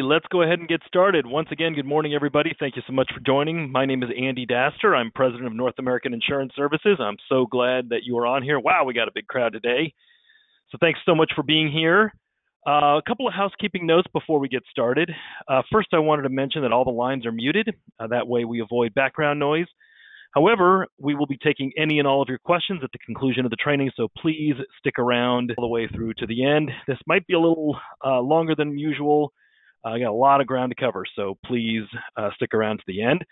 let's go ahead and get started. Once again, good morning, everybody. Thank you so much for joining. My name is Andy Daster. I'm president of North American Insurance Services. I'm so glad that you are on here. Wow, we got a big crowd today. So thanks so much for being here. A couple of housekeeping notes before we get started. First, I wanted to mention that all the lines are muted. That way we avoid background noise. However, we will be taking any and all of your questions at the conclusion of the training, so please stick around all the way through to the end. This might be a little longer than usual. I got a lot of ground to cover, so please stick around to the end.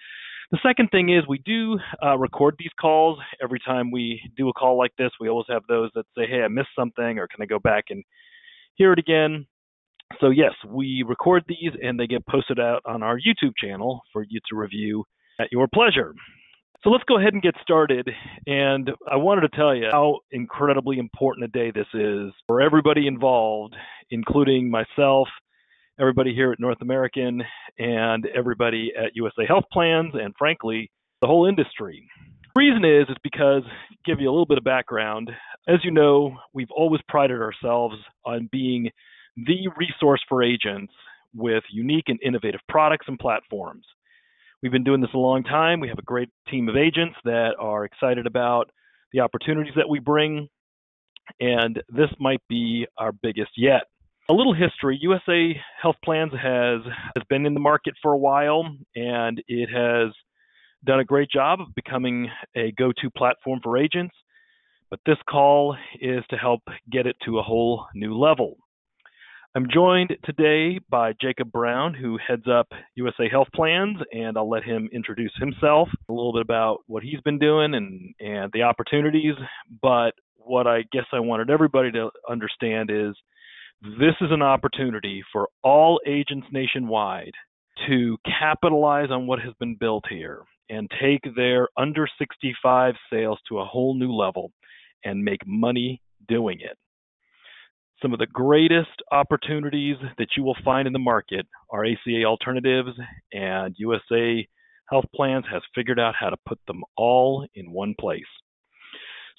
The second thing is we do record these calls. Every time we do a call like this, we always have those that say, hey, I missed something, or can I go back and hear it again? So yes, we record these and they get posted out on our YouTube channel for you to review at your pleasure. So let's go ahead and get started. And I wanted to tell you how incredibly important a day this is for everybody involved, including myself, everybody here at North American, and everybody at USA Health Plans, and frankly, the whole industry. The reason is because, to give you a little bit of background, as you know, we've always prided ourselves on being the resource for agents with unique and innovative products and platforms. We've been doing this a long time. We have a great team of agents that are excited about the opportunities that we bring, and this might be our biggest yet. A little history. USA Health Plans has been in the market for a while, and it has done a great job of becoming a go-to platform for agents, but this call is to help get it to a whole new level. I'm joined today by Jacob Brown, who heads up USA Health Plans, and I'll let him introduce himself, a little bit about what he's been doing and the opportunities. But what I guess I wanted everybody to understand is this is an opportunity for all agents nationwide to capitalize on what has been built here and take their under 65 sales to a whole new level and make money doing it. Some of the greatest opportunities that you will find in the market are ACA alternatives, and USA Health Plans has figured out how to put them all in one place.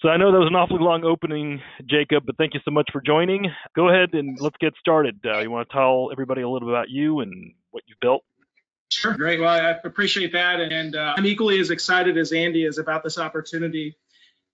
So I know that was an awfully long opening, Jacob, but thank you so much for joining. Go ahead and let's get started. You want to tell everybody a little bit about you and what you've built? Sure, great. Well, I appreciate that, and I'm equally as excited as Andy is about this opportunity.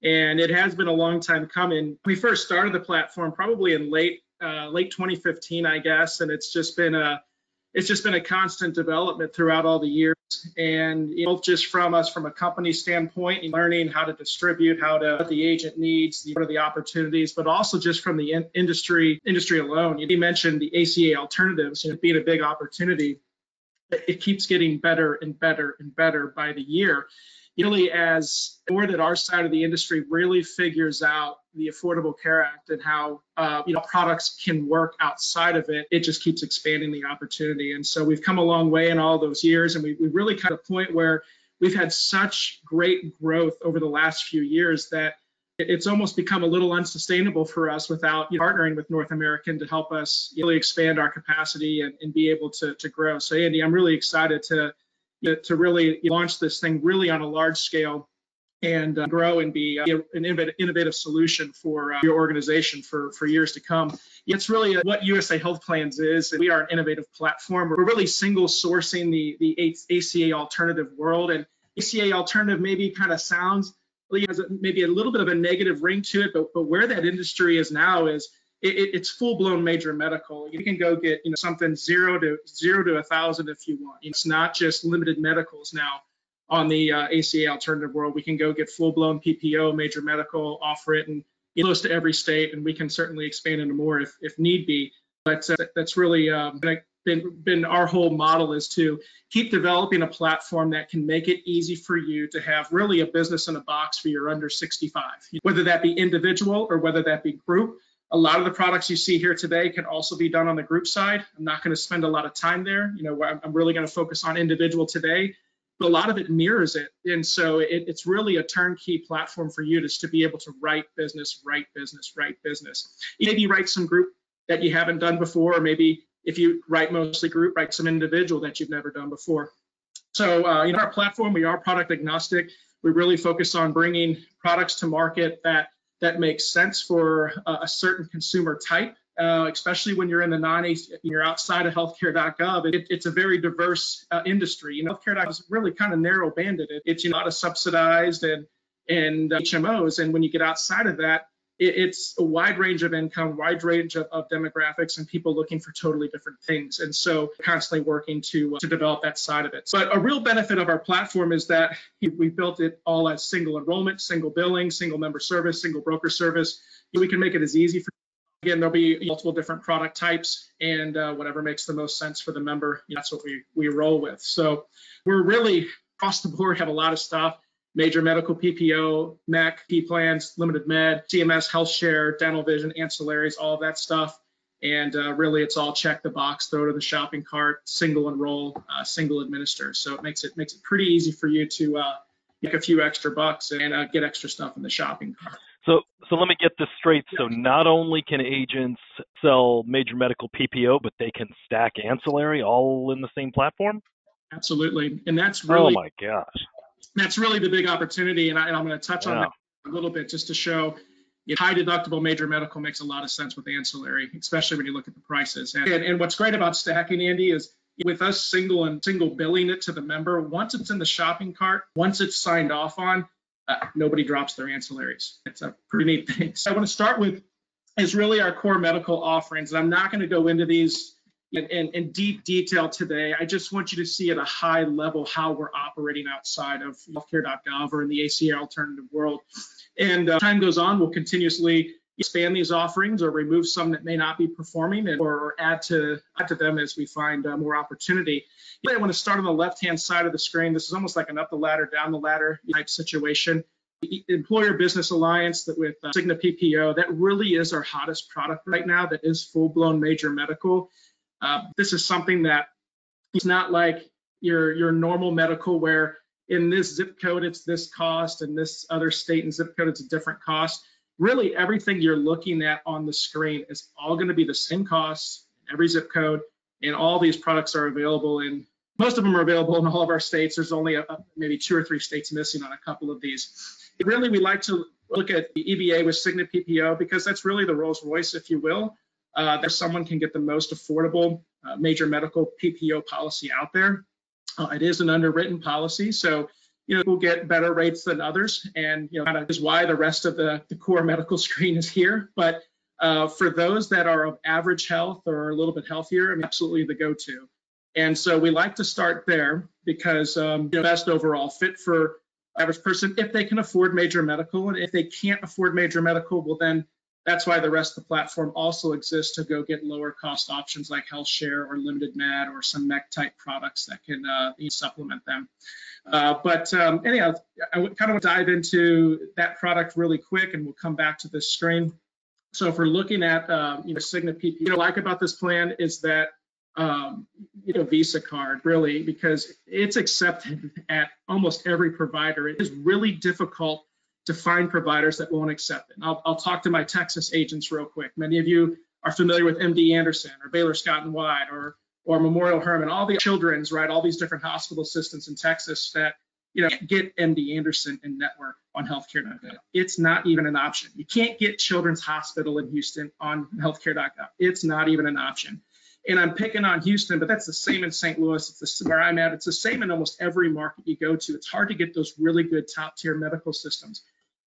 And it has been a long time coming. We first started the platform probably in late 2015, I guess, and it's just been a constant development throughout all the years. And both just from a company standpoint, learning how to distribute, what the agent needs, what are the opportunities, but also just from the industry alone. You mentioned the ACA alternatives, being a big opportunity. It keeps getting better and better and better by the year. Really, as more that our side of the industry really figures out the Affordable Care Act and how products can work outside of it, it just keeps expanding the opportunity. And so we've come a long way in all those years, and we really kind of point where we've had such great growth over the last few years that it's almost become a little unsustainable for us without partnering with North American to help us really expand our capacity and be able to grow. So Andy, I'm really excited to really launch this thing really on a large scale and grow and be an innovative solution for your organization for years to come. It's really what USA Health Plans is. We are an innovative platform. We're really single sourcing the ACA alternative world, and ACA alternative maybe kind of sounds has maybe a little bit of a negative ring to it, but where that industry is now is it's full-blown major medical. You can go get something zero to 1,000 if you want. It's not just limited medicals now on the ACA alternative world. We can go get full-blown PPO, major medical, offer it in close to every state, and we can certainly expand into more if need be. But that's really been our whole model, is to keep developing a platform that can make it easy for you to have really a business in a box for your under 65, whether that be individual or whether that be group. A lot of the products you see here today can also be done on the group side. I'm not going to spend a lot of time there. I'm really going to focus on individual today, but a lot of it mirrors it. And so it's really a turnkey platform for you to be able to write business. Maybe write some group that you haven't done before, or maybe if you write mostly group, write some individual that you've never done before. So our platform, we are product agnostic. We really focus on bringing products to market that makes sense for a certain consumer type especially when you're in the you're outside of healthcare.gov. It's a very diverse industry. Healthcare.gov is really kind of narrow banded. It's a lot of subsidized and HMOs, and when you get outside of that, it's a wide range of income, wide range of demographics, and people looking for totally different things. And so constantly working to develop that side of it. But a real benefit of our platform is that we built it all as single enrollment, single billing, single member service, single broker service. We can make it as easy for Again, there'll be multiple different product types, and whatever makes the most sense for the member, that's what we roll with. So we're really across the board, have a lot of stuff: major medical, PPO, MEC, P plans, limited med, CMS, health share, dental, vision, ancillaries, all of that stuff. And really, it's all check the box, throw to the shopping cart, single enroll, single administer. So it makes it pretty easy for you to make a few extra bucks and get extra stuff in the shopping cart. So let me get this straight. So not only can agents sell major medical PPO, but they can stack ancillary all in the same platform? Absolutely. And that's really, oh my gosh, that's really the big opportunity. And I'm going to touch on that a little bit just to show high deductible major medical makes a lot of sense with ancillary, especially when you look at the prices. And what's great about stacking, Andy, is with us single billing it to the member, once it's in the shopping cart, once it's signed off on, nobody drops their ancillaries. It's a pretty neat thing. So I want to start with is really our core medical offerings. And I'm not going to go into these in deep detail today. I just want you to see at a high level how we're operating outside of healthcare.gov or in the ACA alternative world. And time goes on, we'll continuously expand these offerings or remove some that may not be performing or add to them as we find more opportunity. I want to start on the left-hand side of the screen. This is almost like an up the ladder, down the ladder type situation. The Employer Business Alliance with Cigna PPO, that really is our hottest product right now. That is full-blown major medical. This is something that it's not like your normal medical where in this zip code it's this cost and this other state and zip code it's a different cost. Really, everything you're looking at on the screen is all going to be the same cost in every zip code, and all these products are available in, most of them are available in all of our states. There's only maybe 2 or 3 states missing on a couple of these. Really, we like to look at the EBA with Cigna PPO because that's really the Rolls Royce, if you will. That someone can get the most affordable major medical PPO policy out there. It is an underwritten policy, so we'll get better rates than others, and kind of is why the rest of the core medical screen is here. But for those that are of average health or a little bit healthier, absolutely the go-to. And so we like to start there because best overall fit for average person if they can afford major medical, and if they can't afford major medical, well then that's why the rest of the platform also exists to go get lower cost options like health share or limited med or some MEC type products that can supplement them. Anyhow, I kind of want to dive into that product really quick, and we'll come back to this screen. So if we're looking at Cigna PPO, what I like about this plan is that Visa card, really, because it's accepted at almost every provider. It is really difficult to find providers that won't accept it. I'll talk to my Texas agents real quick. Many of you are familiar with MD Anderson or Baylor Scott and White or Memorial Hermann, all the children's, right? All these different hospital systems in Texas that get MD Anderson in network on healthcare.gov. It's not even an option. You can't get Children's Hospital in Houston on healthcare.gov. It's not even an option. And I'm picking on Houston, but that's the same in St. Louis. It's where I'm at. It's the same in almost every market you go to. It's hard to get those really good top tier medical systems.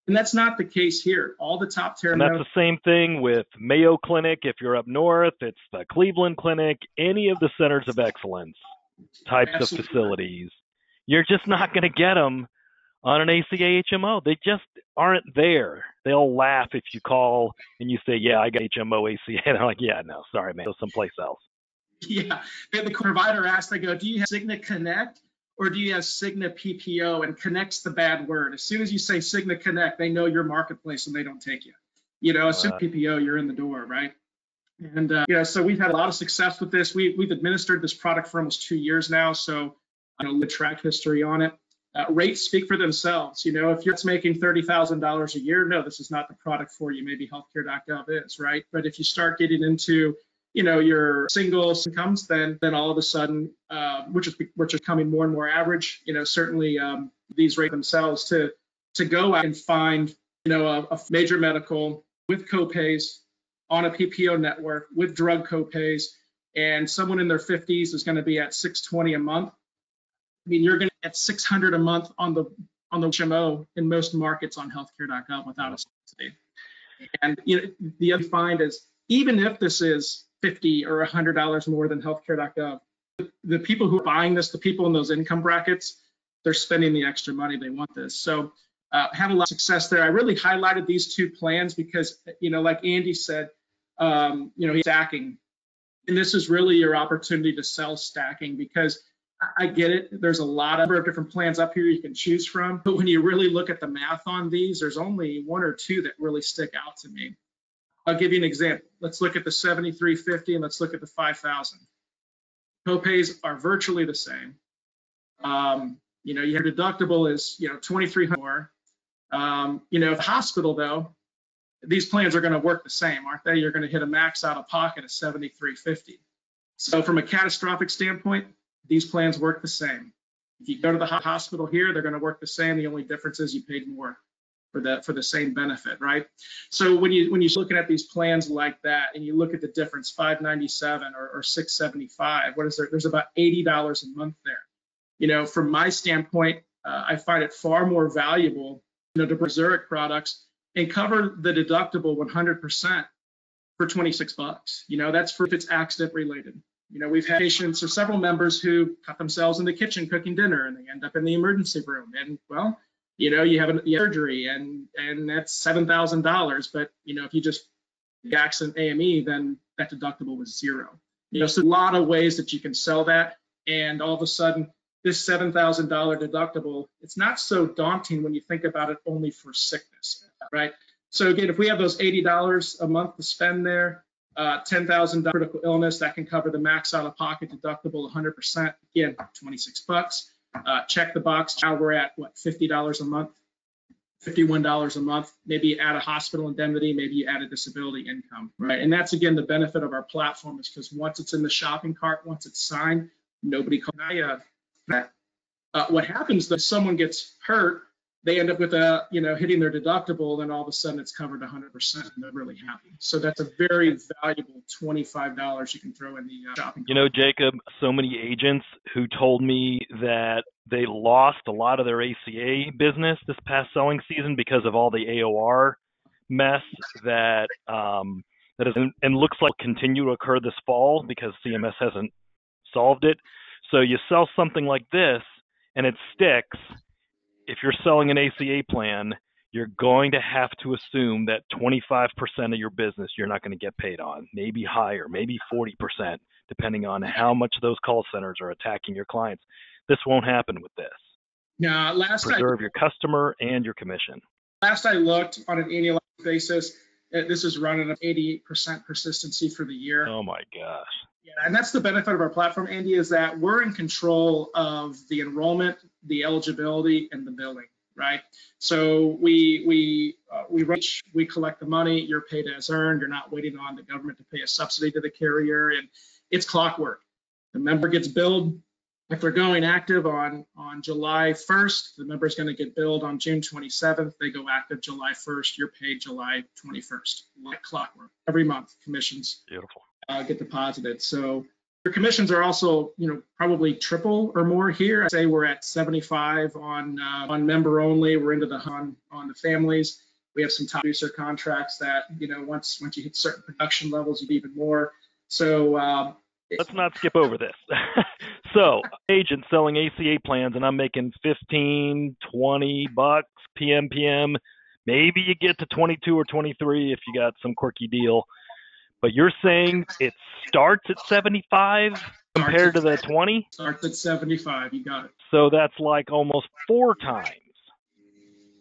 And that's not the case here. All the top tier. And that's the same thing with Mayo Clinic. If you're up north, it's the Cleveland Clinic, any of the centers of excellence types Absolutely. Of facilities. You're just not going to get them on an ACA HMO. They just aren't there. They'll laugh if you call and you say, yeah, I got HMO ACA. And they're like, yeah, no, sorry, man, go someplace else. Yeah. The provider asks, they go, do you have Cigna Connect or do you have Cigna PPO? And Connect's the bad word. As soon as you say Cigna Connect, they know your marketplace and they don't take you. As soon as PPO, you're in the door, right? And, so we've had a lot of success with this. We've administered this product for almost 2 years now. So, the track history on it. Rates speak for themselves. If you're making $30,000 a year, no, this is not the product for you. Maybe healthcare.gov is, right? But if you start getting into, your single incomes, then all of a sudden, which is becoming more and more average, certainly these rates themselves to go out and find, a major medical with copays on a PPO network with drug copays, and someone in their 50s is going to be at $620 a month. I mean, you're going to get $600 a month on the HMO in most markets on healthcare.gov without a subsidy. And the other find is, even if this is $50 or $100 more than healthcare.gov, the people who are buying this, the people in those income brackets, they're spending the extra money. They want this. So had a lot of success there. I really highlighted these two plans because, like Andy said, he's stacking. And this is really your opportunity to sell stacking, because I get it. There's a lot of different plans up here you can choose from. But when you really look at the math on these, there's only one or two that really stick out to me. I'll give you an example. Let's look at the 7350 and let's look at the 5000. Copays are virtually the same. Your deductible is $2,300 more. The hospital though, these plans are going to work the same, aren't they? You're going to hit a max out of pocket of $7,350. So from a catastrophic standpoint, these plans work the same. If you go to the hospital here, they're going to work the same. The only difference is you paid more for the same benefit, right? So when you're looking at these plans like that, and you look at the difference, $597 or $675, what is there? There's about $80 a month there. From my standpoint, I find it far more valuable, to bring Zurich products and cover the deductible 100% for $26. That's for if it's accident related. We've had patients or several members who cut themselves in the kitchen cooking dinner and they end up in the emergency room. And well, you have a surgery and that's $7,000. But if you just the accident AME, then that deductible was zero. So a lot of ways that you can sell that. And all of a sudden, this $7,000 deductible, it's not so daunting when you think about it only for sickness, right? So again, if we have those $80 a month to spend there, $10,000 critical illness, that can cover the max out-of-pocket deductible 100%. Again, $26. Check the box. Now we're at what, $50 a month, $51 a month. Maybe you add a hospital indemnity, maybe you add a disability income, right? And that's again the benefit of our platform, is because once it's in the shopping cart, once it's signed, nobody calls that. What happens if someone gets hurt? They end up with hitting their deductible, then all of a sudden it's covered 100%, and they're really happy. So that's a very valuable $25 you can throw in the shopping cart. Jacob, so many agents who told me that they lost a lot of their ACA business this past selling season because of all the AOR mess that is and looks like will continue to occur this fall because CMS hasn't solved it. So you sell something like this and it sticks. If you're selling an ACA plan, you're going to have to assume that 25% of your business you're not going to get paid on, maybe higher, maybe 40%, depending on how much those call centers are attacking your clients. This won't happen with this. No, preserve your customer and your commission. Last I looked, on an annualized basis, this is running at 88% persistency for the year. Oh my gosh. Yeah, and that's the benefit of our platform, Andy, is that we're in control of the enrollment, the eligibility, and the billing, right? So we collect the money, you're paid as earned, you're not waiting on the government to pay a subsidy to the carrier, and it's clockwork. The member gets billed. If they're going active on July 1st, the member's going to get billed on June 27th. They go active July 1st, you're paid July 21st, like clockwork. Every month, commissions. Beautiful. Get deposited. So your commissions are also, probably triple or more here. I'd say we're at 75 on member only. We're into on the families. We have some top producer contracts that, once you hit certain production levels, you get even more. So let's not skip over this. So agent selling ACA plans, and I'm making $15, $20 PMPM. Maybe you get to 22 or 23 if you got some quirky deal. But you're saying it starts at 75 compared to the 20? Starts at 75, you got it. So that's like almost 4 times.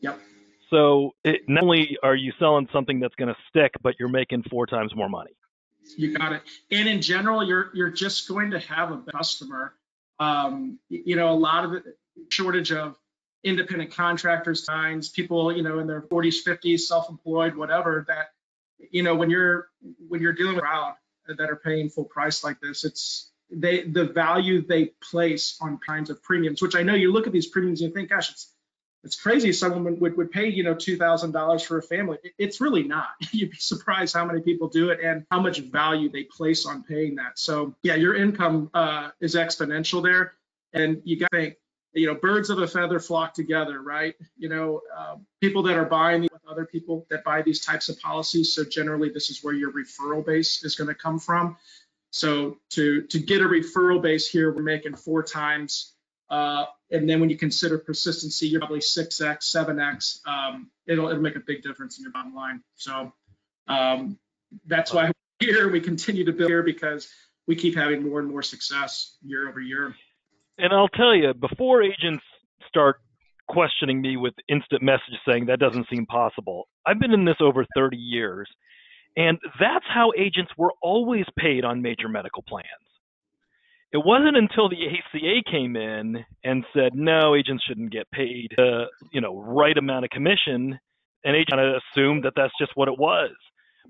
Yep. So not only are you selling something that's going to stick, but you're making 4 times more money. You got it. And in general, you're just going to have a customer. A lot of it, shortage of independent contractors, signs, people, in their 40s, 50s, self-employed, whatever, that, when you're dealing with a crowd that are paying full price like this, it's the value they place on kinds of premiums, which I know you look at these premiums and you think, gosh, it's crazy someone would pay, $2,000 for a family. It's really not. You'd be surprised how many people do it and how much value they place on paying that. So yeah, your income is exponential there. And you got to think, birds of a feather flock together, right? People that are buying with other people that buy these types of policies. So generally, this is where your referral base is going to come from. So to get a referral base here, we're making 4 times. And then when you consider persistency, you're probably 6x, 7x. It'll make a big difference in your bottom line. So that's why we're here. We continue to build here because we keep having more and more success year over year. And I'll tell you, before agents start questioning me with instant message saying that doesn't seem possible, I've been in this over 30 years, and that's how agents were always paid on major medical plans. It wasn't until the ACA came in and said, no, agents shouldn't get paid the right amount of commission, and agents kind of assumed that that's just what it was.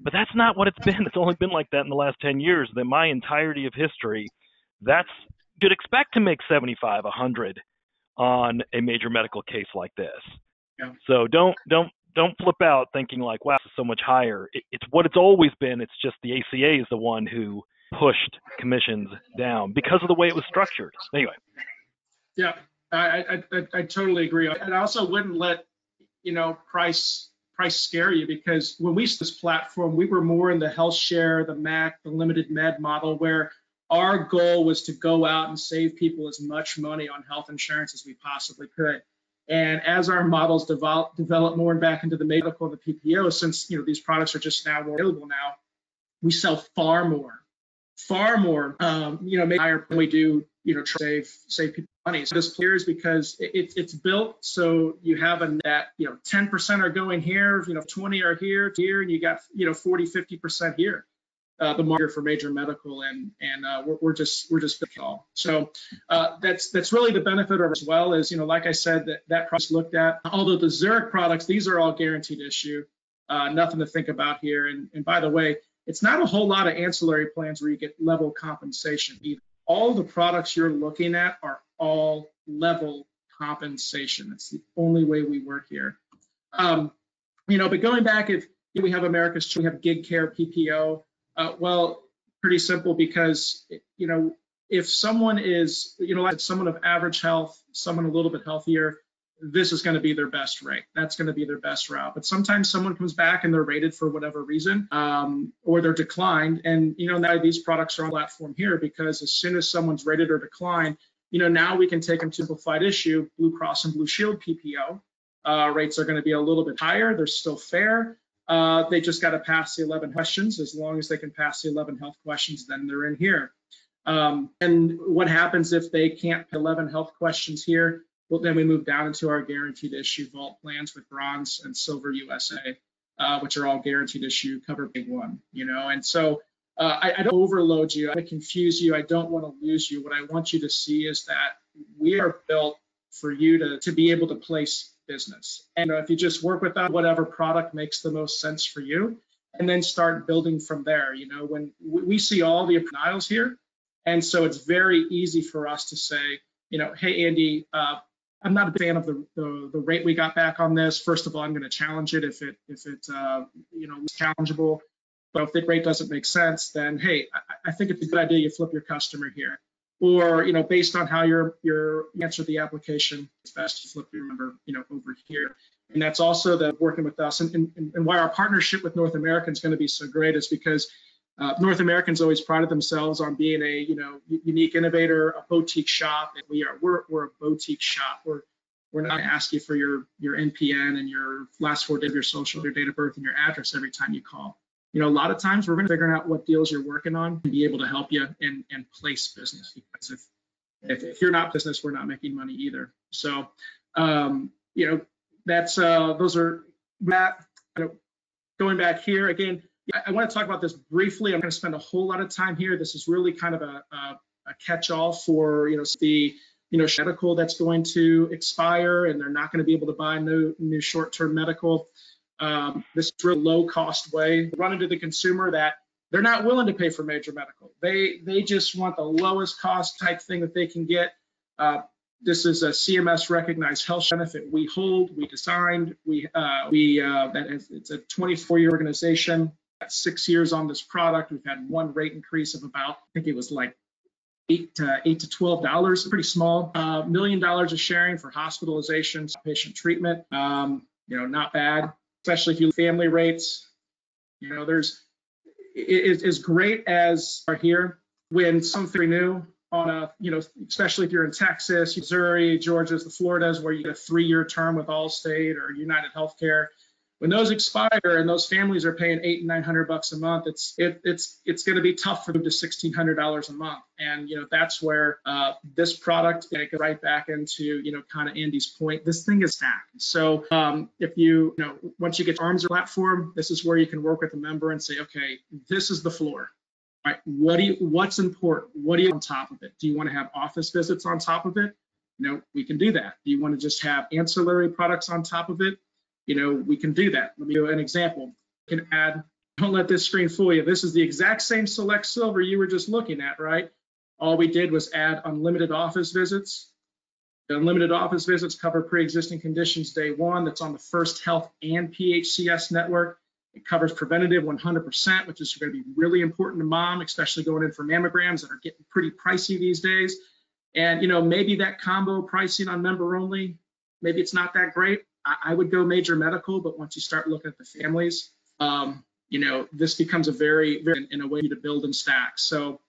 But that's not what it's been. It's only been like that in the last 10 years. That my entirety of history, you'd expect to make 75, 100 on a major medical case like this. Yeah. So don't flip out thinking like, wow, this is so much higher. It's what it's always been. It's just the ACA is the one who pushed commissions down because of the way it was structured. Anyway. Yeah, I totally agree. And I also wouldn't let, price scare you, because when we started this platform, we were more in the health share, the MAC, the limited med model, where our goal was to go out and save people as much money on health insurance as we possibly could. And as our models develop more and back into the medical and the PPO, since these products are just now more available now, we sell far more, maybe higher than we do, save people money. So this clears because it's built so you have a net, 10% are going here, 20 are here, and you got 40, 50% here. The market for major medical, and we're just it all. So that's really the benefit of it as well. Is like I said, that price looked at. Although the Zurich products, these are all guaranteed issue, nothing to think about here. And by the way, it's not a whole lot of ancillary plans where you get level compensation either. All the products you're looking at are all level compensation. It's the only way we work here. But going back, if we have America's Choice, we have gig care PPO. Well, pretty simple, because if someone is like someone of average health, someone a little bit healthier, this is going to be their best rate. That's going to be their best route. But sometimes someone comes back and they're rated for whatever reason, or they're declined. And now these products are on the platform here, because as soon as someone's rated or declined, now we can take them to simplified issue, Blue Cross and Blue Shield PPO. Rates are going to be a little bit higher. They're still fair. They just got to pass the 11 questions. As long as they can pass the 11 health questions, then they're in here. And what happens if they can't pay 11 health questions here? Well, then we move down into our guaranteed issue vault plans with Bronze and Silver USA, which are all guaranteed issue, cover big one, And so I don't overload you. I don't confuse you. I don't want to lose you. What I want you to see is that we are built for you to be able to place business. And if you just work with whatever product makes the most sense for you, and then start building from there. When we see all the denials here, and so it's very easy for us to say, hey, Andy, I'm not a big fan of the rate we got back on this. First of all, I'm going to challenge it if it's challengeable. But if the rate doesn't make sense, then hey, I think it's a good idea you flip your customer here. Or based on how you answer the application, it's best to flip your number over here. And that's also the working with us, and why our partnership with North American is going to be so great is because North American's always prided themselves on being a unique innovator, a boutique shop. And we're a boutique shop. We're not going to ask you for your NPN and your last 4 days of your social, your date of birth, and your address every time you call. A lot of times we're going to figure out what deals you're working on and be able to help you and place business, because if you're not business, we're not making money either. So, that's those are Matt. Going back here again, I want to talk about this briefly. I'm going to spend a whole lot of time here. This is really kind of a catch-all for the medical that's going to expire, and they're not going to be able to buy new short-term medical. This is a real low-cost way to run into the consumer that they're not willing to pay for major medical. They just want the lowest cost type thing that they can get. This is a CMS recognized health benefit we hold, we designed, it's a 24-year organization, got 6 years on this product. We've had one rate increase of about, I think it was like $8 to $12, pretty small. $1 million of sharing for hospitalizations, patient treatment. Not bad, especially if you family rates. As great as are here when something new on especially if you're in Texas, Missouri, Georgia, the Floridas, where you get a 3-year term with Allstate or United Healthcare. When those expire and those families are paying $800 and $900 a month, it's going to be tough for them to $1,600 a month. And that's where this product goes right back into kind of Andy's point. This thing is stacked. So if once you get your arms platform, this is where you can work with a member and say, okay, this is the floor. Right. What's important? What do you on top of it? Do you want to have office visits on top of it? We can do that. Do you want to just have ancillary products on top of it? We can do that. Let me give an example. You can add, don't let this screen fool you. This is the exact same Select Silver you were just looking at, right? All we did was add unlimited office visits. The unlimited office visits cover pre-existing conditions day one. That's on the First Health and PHCS network. It covers preventative 100%, which is going to be really important to mom, especially going in for mammograms that are getting pretty pricey these days. And, maybe that combo pricing on member only, maybe it's not that great. I would go major medical, but once you start looking at the families, this becomes a very, very, in a way to build and stack. So,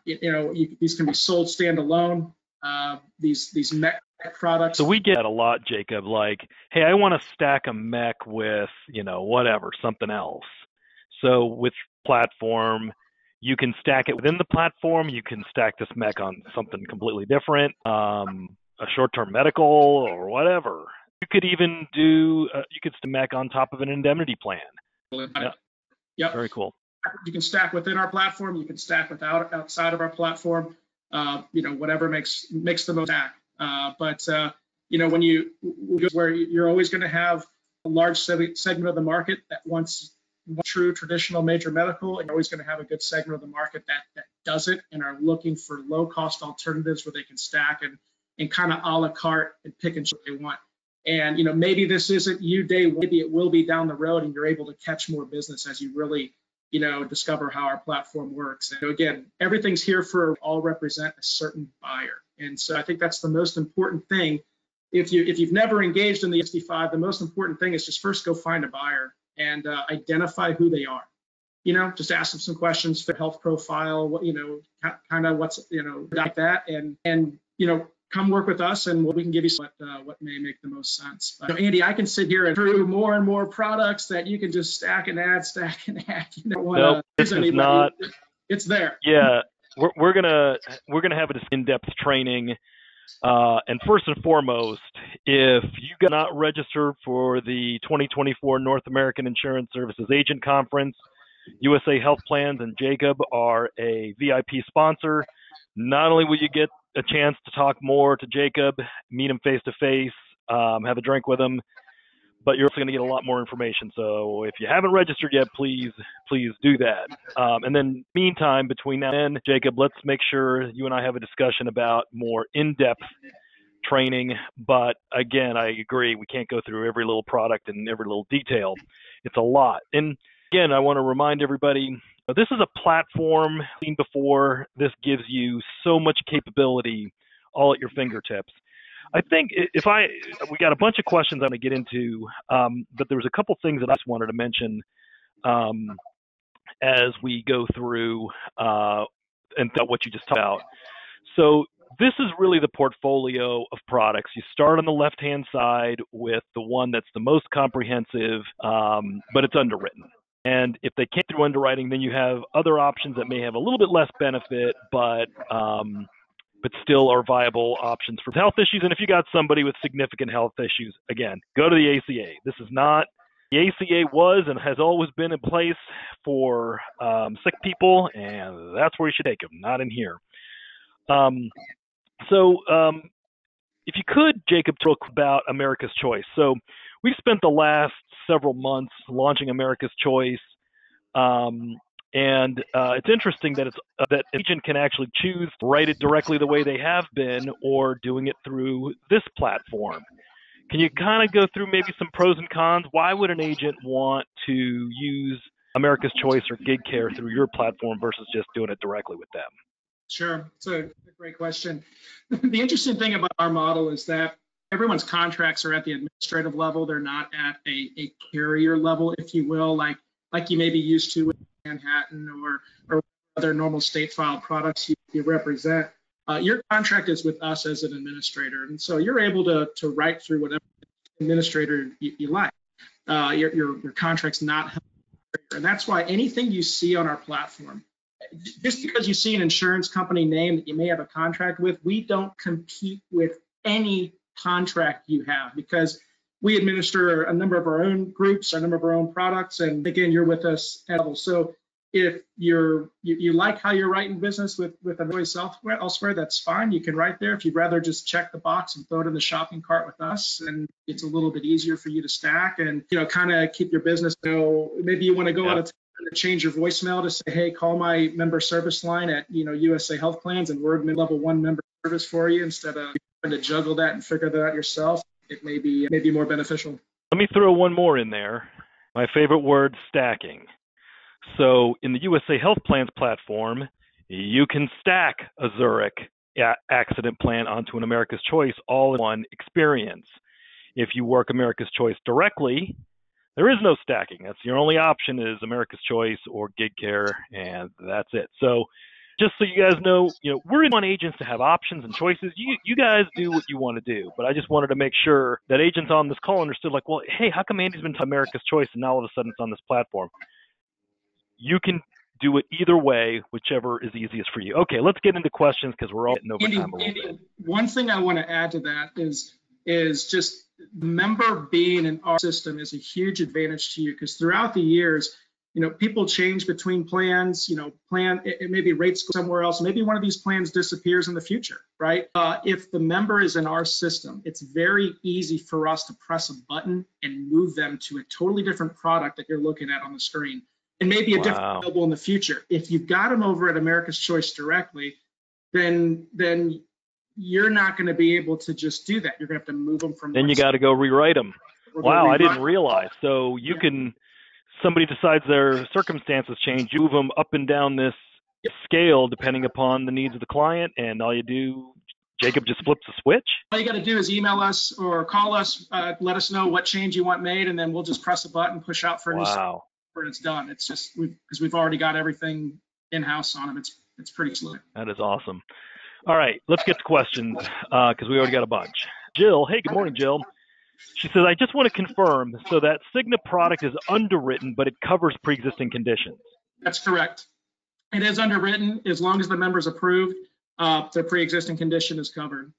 these can be sold standalone. These mech products. So we get that a lot, Jacob, like, hey, I want to stack a mech with, whatever, something else. So with platform, you can stack it within the platform. You can stack this mech on something completely different, a short-term medical or whatever. You could even do, you could stack mech on top of an indemnity plan. Yeah. Yep. Very cool. You can stack within our platform. You can stack outside of our platform. Whatever makes the most stack. When where you're always going to have a large segment of the market that wants true traditional major medical, and you're always going to have a good segment of the market that does it and are looking for low cost alternatives where they can stack and kind of a la carte and pick and choose what they want. And maybe this isn't you day one, maybe it will be down the road, and you're able to catch more business as you really discover how our platform works. And again, everything's here for all represent a certain buyer. And so I think that's the most important thing. If you've never engaged in the 65, the most important thing is just first go find a buyer and identify who they are. Just ask them some questions for health profile, what kind of what's like that, and come work with us, and we can give you what may make the most sense. But, Andy, I can sit here and through more and more products that you can just stack and add. Nope, this is not. It's there. Yeah, we're gonna have an in-depth training, and first and foremost, if you got not registered for the 2024 North American Insurance Services Agent Conference, USA Health Plans and Jacob are a VIP sponsor. Not only will you get a chance to talk more to Jacob, meet him face to face, have a drink with him, but you're also going to get a lot more information. So if you haven't registered yet, please do that. And then meantime, between now and then, Jacob, let's make sure you and I have a discussion about more in-depth training. But again, I agree, we can't go through every little product and every little detail. It's a lot. And again, I want to remind everybody, this is a platform seen before. This gives you so much capability all at your fingertips. I think we got a bunch of questions I'm going to get into, but there was a couple things that I just wanted to mention as we go through and what you just talked about. So this is really the portfolio of products. You start on the left-hand side with the one that's the most comprehensive, but it's underwritten. And if they can't do underwriting, then you have other options that may have a little bit less benefit, but still are viable options for health issues. And if you got somebody with significant health issues, again, go to the ACA. This is not, the ACA was and has always been in place for sick people, and that's where you should take them, not in here. So if you could, Jacob, talk about America's Choice. So we've spent the last several months launching America's Choice. And it's interesting that that an agent can actually choose to write it directly the way they have been or doing it through this platform. Can you kind of go through maybe some pros and cons? Why would an agent want to use America's Choice or Gig Care through your platform versus just doing it directly with them? Sure, it's a great question. The interesting thing about our model is that everyone's contracts are at the administrative level. They're not at a carrier level, if you will, like you may be used to with Manhattan or other normal state filed products you represent. Your contract is with us as an administrator, and so you're able to write through whatever administrator you like. Your contract's not held, and that's why anything you see on our platform, just because you see an insurance company name that you may have a contract with, we don't compete with any contract you have because we administer a number of our own groups, a number of our own products, and again, you're with us at level. So if you like how you're writing business with a voice elsewhere, that's fine. You can write there. If you'd rather just check the box and throw it in the shopping cart with us, and it's a little bit easier for you to stack and kind of keep your business. Maybe you want to go out of to change your voicemail to say, hey, call my member service line at USA Health Plans, and we're level 1 member service for you, instead of trying to juggle that and figure that out yourself. It may be more beneficial. Let me throw one more in there. My favorite word, stacking. So in the USA Health Plans platform, you can stack a Zurich accident plan onto an America's Choice all-in-one experience. If you work America's Choice directly, there is no stacking. That's your only option is America's Choice or Gig Care, and that's it. So just so you guys know, we're on agents to have options and choices. You guys do what you want to do, but I just wanted to make sure that agents on this call understood, like, well, hey, how come Andy's been to America's Choice and now all of a sudden it's on this platform? You can do it either way, whichever is easiest for you. Okay, let's get into questions because we're all getting over time a little bit. One thing I want to add to that is just the member being in our system is a huge advantage to you, because throughout the years, people change between plans, it maybe rates go somewhere else. Maybe one of these plans disappears in the future, right? If the member is in our system, it's very easy for us to press a button and move them to a totally different product that you're looking at on the screen, and maybe a different available in the future. If you've got them over at America's Choice directly, then you're not going to be able to just do that. You're going to have to move them from. Then you got to go rewrite them. Wow, I didn't realize. So you can, somebody decides their circumstances change, you move them up and down this scale depending upon the needs of the client, and all you do, Jacob just flips a switch? All you got to do is email us or call us, let us know what change you want made, and then we'll just press a button, push out for a new system, and it's done. It's just because we've already got everything in-house on them. It's pretty slick. That is awesome. All right, let's get to questions because we already got a bunch. Jill, hey, good morning, Jill. She says, I just want to confirm, so that Cigna product is underwritten, but it covers pre-existing conditions. That's correct. It is underwritten as long as the member's approved. Their pre-existing condition is covered.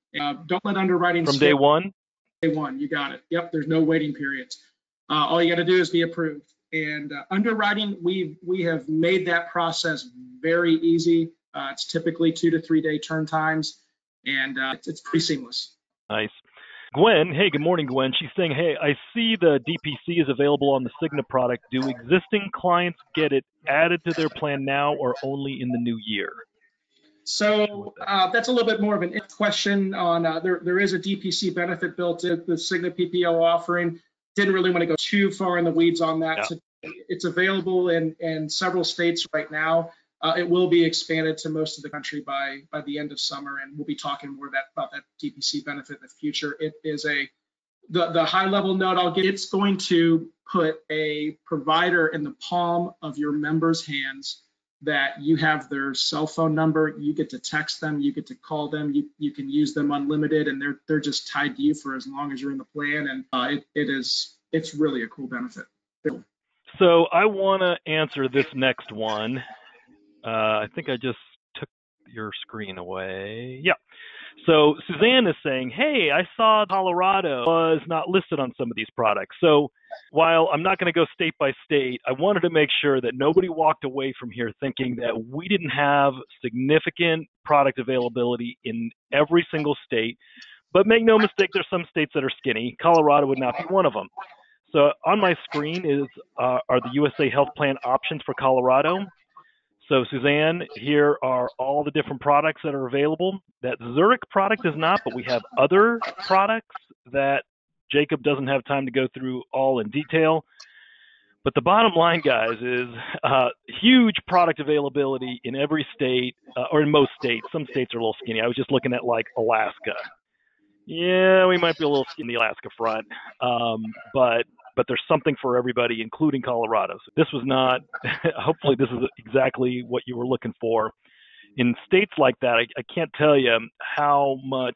Don't let underwriting from day one. Day one, you got it. Yep, there's no waiting periods. All you got to do is be approved. And underwriting, we have made that process very easy. It's typically 2 to 3 day turn times, and it's pretty seamless. Nice. Gwen, hey, good morning, Gwen. She's saying, hey, I see the DPC is available on the Cigna product. Do existing clients get it added to their plan now or only in the new year? So that's a little bit more of an question on there is a DPC benefit built into the Cigna PPO offering. Didn't really want to go too far in the weeds on that. Yeah. So it's available in several states right now. It will be expanded to most of the country by the end of summer, and we'll be talking more about that DPC benefit in the future. It is the high level note I'll get. It's going to put a provider in the palm of your members' hands, that you have their cell phone number, you get to text them, you get to call them, you can use them unlimited, and they're just tied to you for as long as you're in the plan, and it's really a cool benefit. So I want to answer this next one. I think I just took your screen away. Yeah. So Suzanne is saying, hey, I saw Colorado was not listed on some of these products. So while I'm not going to go state by state, I wanted to make sure that nobody walked away from here thinking that we didn't have significant product availability in every single state. But make no mistake, there's some states that are skinny. Colorado would not be one of them. So on my screen are the USA Health Plan options for Colorado. So Suzanne, here are all the different products that are available. That Zurich product is not, but we have other products that Jacob doesn't have time to go through all in detail. But the bottom line, guys, is huge product availability in every state, or in most states. Some states are a little skinny. I was just looking at like Alaska. Yeah, we might be a little skinny in the Alaska front, but there's something for everybody, including Colorado. So this was not. Hopefully, this is exactly what you were looking for. In states like that, I can't tell you how much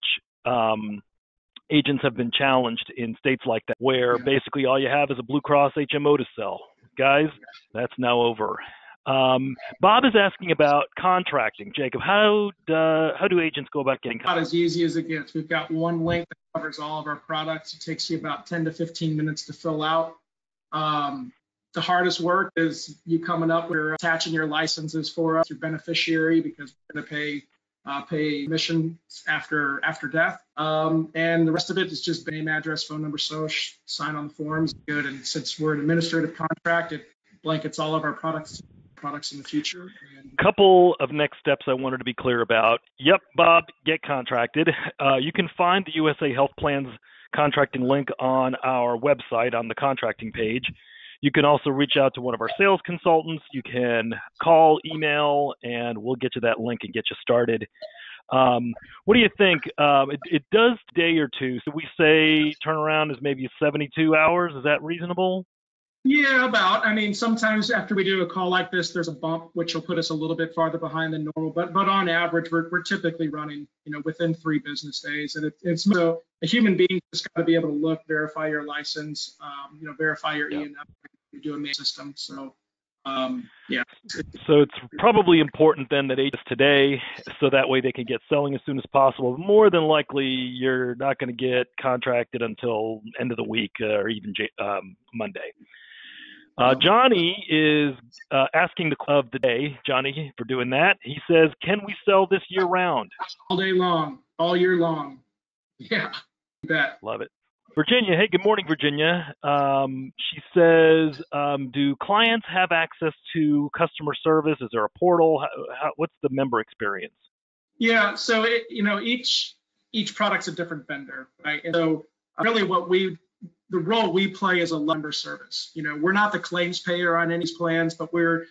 agents have been challenged in states like that, where basically all you have is a Blue Cross HMO to sell. Guys, that's now over. Bob is asking about contracting. Jacob, how do agents go about getting contracted? About as easy as it gets. We've got one link that covers all of our products. It takes you about 10 to 15 minutes to fill out. The hardest work is you coming up with attaching your licenses for us, your beneficiary, because we're going to pay commission after death. And the rest of it is just name, address, phone number, social, sign on the forms. Good. And since we're an administrative contract, it blankets all of our products in the future. Couple of next steps I wanted to be clear about. Yep, Bob, get contracted. You can find the USA Health Plans contracting link on our website on the contracting page. You can also reach out to one of our sales consultants. You can call, email, and we'll get you that link and get you started. What do you think? It does a day or two. So we say turnaround is maybe 72 hours. Is that reasonable? Yeah, about. I mean, sometimes after we do a call like this, there's a bump, which will put us a little bit farther behind than normal. But on average, we're typically running, within 3 business days. And it's so a human being just got to be able to look, verify your license, verify your E&M, do a main system. So, yeah. So it's probably important then that agents today, so that way they can get selling as soon as possible. More than likely, you're not going to get contracted until end of the week or even Monday. Johnny is asking of the day, Johnny, for doing that. He says, can we sell this year round? All day long, all year long. Yeah, you bet. Love it. Virginia, hey, good morning, Virginia. She says, do clients have access to customer service? Is there a portal? What's the member experience? Yeah, so each product's a different vendor, right? And so really the role we play is a member service. We're not the claims payer on any plans, but we're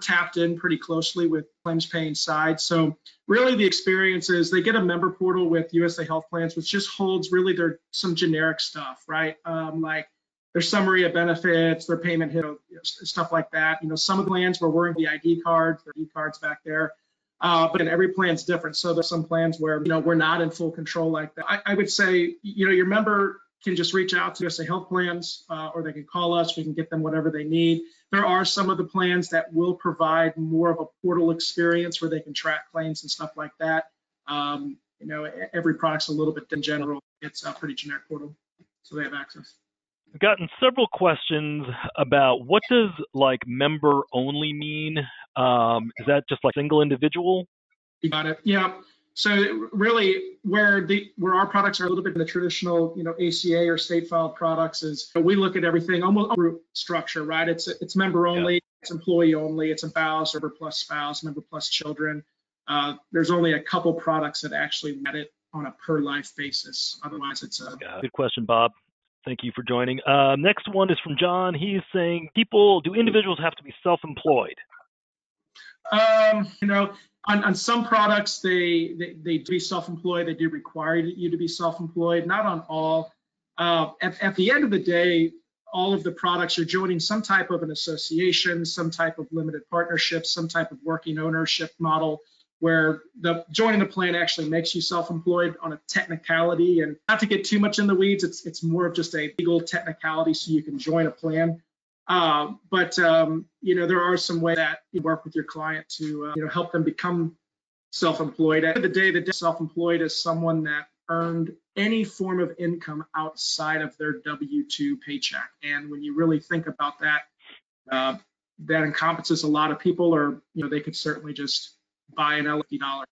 tapped in pretty closely with claims paying side. So really the experience is they get a member portal with USA Health Plans, which just holds really some generic stuff, right? Like their summary of benefits, their payment stuff like that. Some of the plans we're wearing the ID cards, their e-cards back there. But every plan's different. So there's some plans where, we're not in full control like that. I would say, your member can just reach out to USA Health Plans, or they can call us. We can get them whatever they need. There are some of the plans that will provide more of a portal experience where they can track claims and stuff like that. Every product's a little bit in general. It's a pretty generic portal, so they have access. I've gotten several questions about what does like member only mean? Is that just like single individual? You got it. Yeah. So really, where our products are a little bit in the traditional, ACA or state filed products is we look at everything almost group structure, right? It's member only, It's employee only, it's a spouse, member plus spouse, member plus children. There's only a couple products that actually let it on a per life basis. Otherwise, it's a good question, Bob. Thank you for joining. Next one is from John. He's saying, do individuals have to be self-employed? On some products, they do be self-employed. They do require you to be self-employed, not on all. At the end of the day, all of the products, you're joining some type of an association, some type of limited partnership, some type of working ownership model where joining the plan actually makes you self-employed on a technicality. And not to get too much in the weeds, it's more of just a legal technicality so you can join a plan. But there are some ways that you work with your client to help them become self-employed. At the end of the day, self-employed is someone that earned any form of income outside of their W-2 paycheck. And when you really think about that, that encompasses a lot of people, or they could certainly just buy an $50.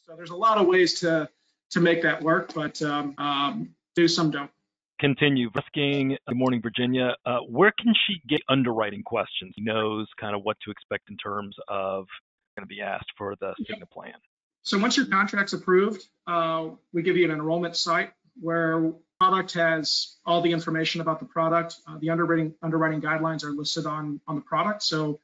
So there's a lot of ways to make that work, but do some don't. continue asking, good morning, Virginia. Where can she get underwriting questions? She knows kind of what to expect in terms of going to be asked for the Cigna plan. So once your contract's approved, we give you an enrollment site where product has all the information about the product. The underwriting guidelines are listed on the product. So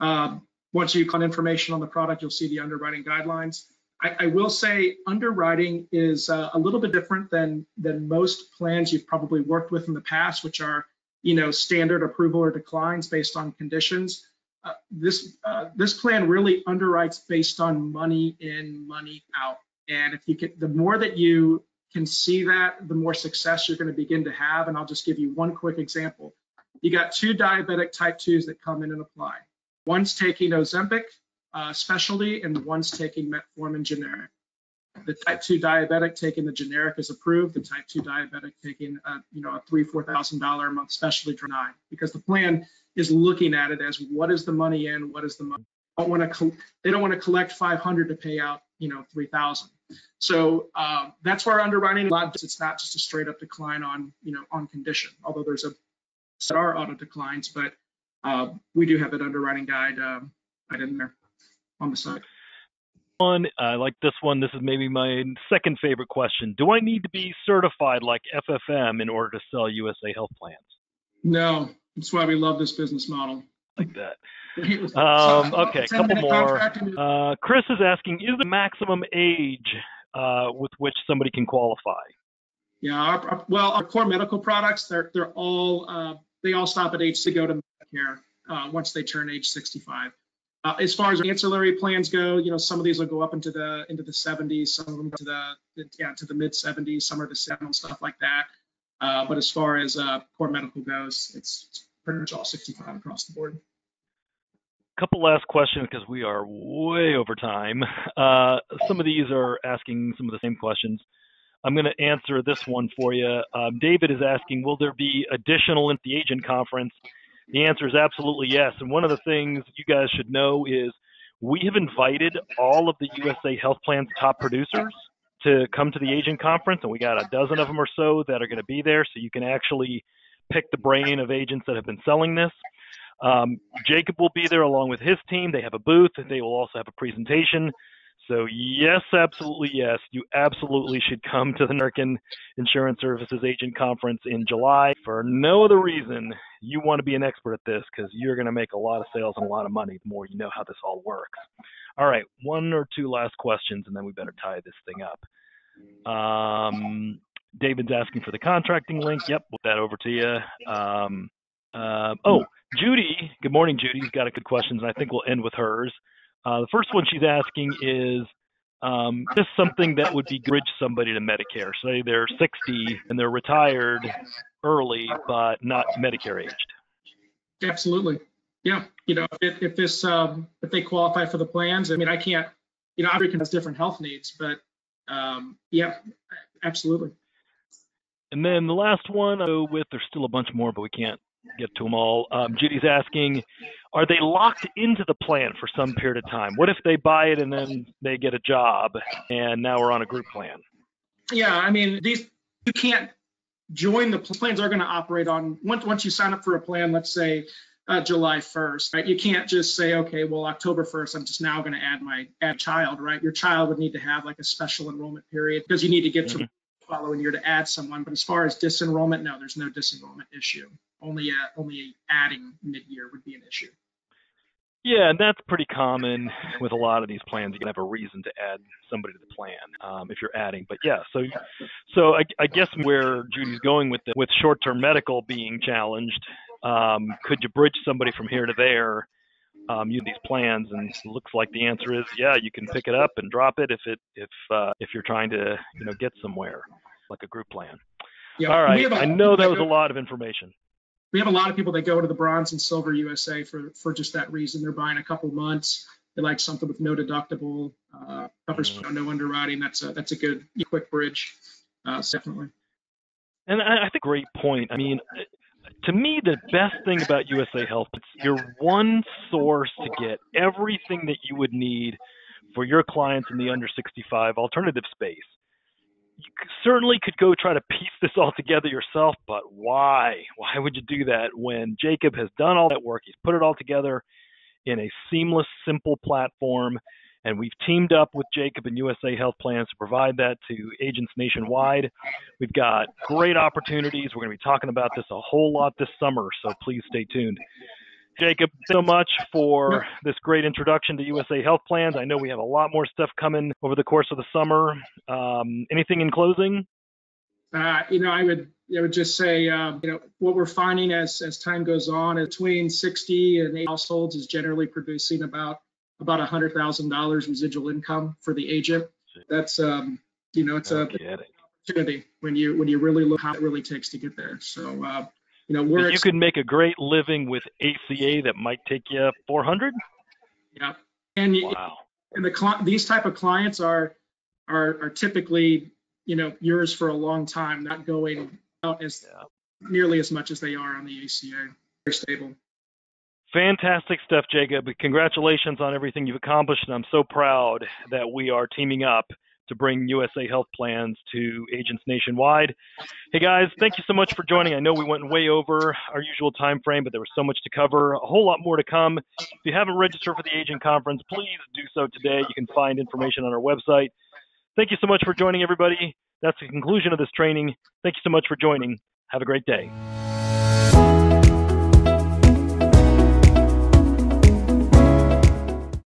once you click on information on the product, you'll see the underwriting guidelines. I will say underwriting is a little bit different than most plans you've probably worked with in the past, which are, standard approval or declines based on conditions. This plan really underwrites based on money in, money out. And if you can, the more that you can see that, the more success you're going to begin to have. And I'll just give you one quick example. You got 2 diabetic type 2s that come in and apply. One's taking Ozempic specialty and one's taking metformin generic. The type 2 diabetic taking the generic is approved. The type 2 diabetic taking a $3,000-$4,000 a month specialty denied, because the plan is looking at it as what is the money in, what is the money. They don't want to collect $500 to pay out $3,000. So that's where underwriting it's not just a straight up decline on on condition, although there's there are auto declines, but we do have an underwriting guide right in there on the side. I like this one. This is maybe my second favorite question. Do I need to be certified like FFM in order to sell USA health plans? No, that's why we love this business model. Like that. Okay, a couple more. Chris is asking, is the maximum age with which somebody can qualify? Yeah, our core medical products, they're all they all stop at age to go to Medicare once they turn age 65. As far as ancillary plans go, some of these will go up into the 70s, some of them to the mid 70s, some are to 70s, stuff like that. But as far as core medical goes, it's pretty much all 65 across the board. Couple last questions because we are way over time. Some of these are asking some of the same questions. I'm going to answer this one for you. David is asking, will there be additional at the agent conference? The answer is absolutely yes. And one of the things you guys should know is we have invited all of the USA Health Plan's top producers to come to the agent conference, and we got a dozen of them or so that are going to be there, so you can actually pick the brain of agents that have been selling this. Jacob will be there along with his team. They have a booth. They will also have a presentation. So yes, absolutely yes. You absolutely should come to the American Insurance Services Agent Conference in July. For no other reason, you want to be an expert at this because you're going to make a lot of sales and a lot of money the more you know how this all works. All right, 1 or 2 last questions, and then we better tie this thing up. David's asking for the contracting link. Yep, we'll get that over to you. Judy, good morning, Judy's got a good questions, and I think we'll end with hers. The first one she's asking is just something that would bridge somebody to Medicare. Say they're 60 and they're retired early, but not Medicare aged. Absolutely. Yeah. If they qualify for the plans, I mean, I can't, everyone has different health needs, but yeah, absolutely. And then the last one, there's still a bunch more, but we can't get to them all. Judy's asking, are they locked into the plan for some period of time? What if they buy it and then they get a job and now we're on a group plan? Yeah, I mean, you can't join the plans are going to operate on once you sign up for a plan, let's say July 1st, right? You can't just say, okay, well, October 1st, I'm just now going to add a child, right? Your child would need to have like a special enrollment period because you need to get to the following year to add someone. But as far as disenrollment, no, there's no disenrollment issue. Only adding mid-year would be an issue. Yeah, and that's pretty common with a lot of these plans. You can have a reason to add somebody to the plan if you're adding. But yeah, so I guess where Judy's going with short-term medical being challenged, could you bridge somebody from here to there using these plans? And it looks like the answer is yeah, you can pick it up and drop it if you're trying to get somewhere like a group plan. Yeah, all right, I know that was a lot of information. We have a lot of people that go to the Bronze and Silver USA for just that reason. They're buying a couple months. They like something with no deductible, covers no underwriting. That's a good quick bridge, definitely. And I think great point. I mean, to me, the best thing about USA Health, it's your one source to get everything that you would need for your clients in the under 65 alternative space. certainly could go try to piece this all together yourself, but why? Why would you do that when Jacob has done all that work? He's put it all together in a seamless, simple platform, and we've teamed up with Jacob and USA Health Plans to provide that to agents nationwide. We've got great opportunities. We're going to be talking about this a whole lot this summer, so please stay tuned. Jacob, so much for this great introduction to USA Health Plans. I know we have a lot more stuff coming over the course of the summer. Anything in closing? I would just say, what we're finding as time goes on, between 60 and 80 households is generally producing about $100,000 residual income for the agent. That's it's a opportunity when you really look how it really takes to get there. So you could make a great living with ACA that might take you 400. Yeah, and wow. And these type of clients are typically yours for a long time, not going out as nearly as much as they are on the ACA. Very stable. Fantastic stuff, Jacob. Congratulations on everything you've accomplished, and I'm so proud that we are teaming up to bring USA Health Plans to agents nationwide. Hey guys, thank you so much for joining. I know we went way over our usual time frame, but there was so much to cover. A whole lot more to come. If you haven't registered for the agent conference, please do so today. You can find information on our website. Thank you so much for joining, everybody. That's the conclusion of this training. Thank you so much for joining. Have a great day.